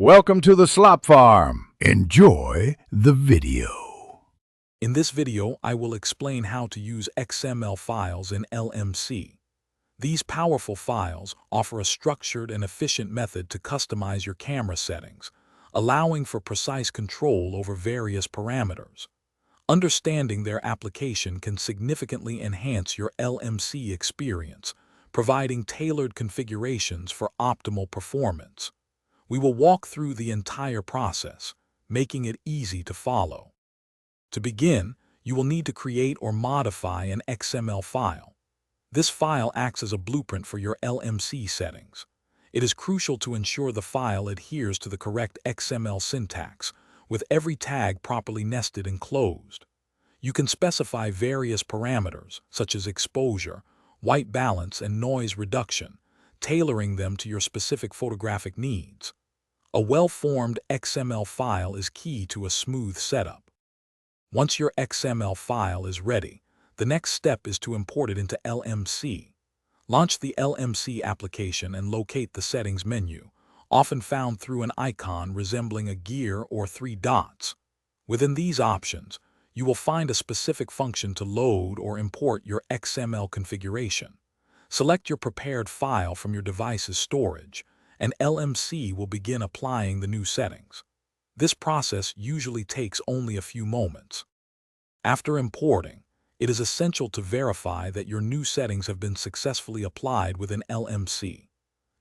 Welcome to the Slop Farm. Enjoy the video. In this video, I will explain how to use XML files in LMC. These powerful files offer a structured and efficient method to customize your camera settings, allowing for precise control over various parameters. Understanding their application can significantly enhance your LMC experience, providing tailored configurations for optimal performance. We will walk through the entire process, making it easy to follow. To begin, you will need to create or modify an XML file. This file acts as a blueprint for your LMC settings. It is crucial to ensure the file adheres to the correct XML syntax, with every tag properly nested and closed. You can specify various parameters, such as exposure, white balance, and noise reduction, tailoring them to your specific photographic needs. A well-formed XML file is key to a smooth setup. Once your XML file is ready, the next step is to import it into LMC. Launch the LMC application and locate the Settings menu, often found through an icon resembling a gear or three dots. Within these options, you will find a specific function to load or import your XML configuration. Select your prepared file from your device's storage, and LMC will begin applying the new settings. This process usually takes only a few moments. After importing, it is essential to verify that your new settings have been successfully applied within LMC.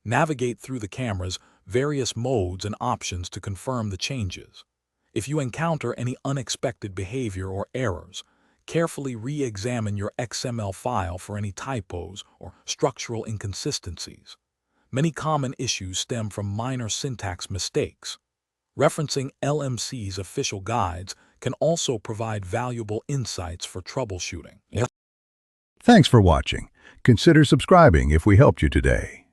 Navigate through the camera's various modes and options to confirm the changes. If you encounter any unexpected behavior or errors, carefully re-examine your XML file for any typos or structural inconsistencies. Many common issues stem from minor syntax mistakes. Referencing LMC's official guides can also provide valuable insights for troubleshooting. Thanks for watching. Consider subscribing if we helped you today.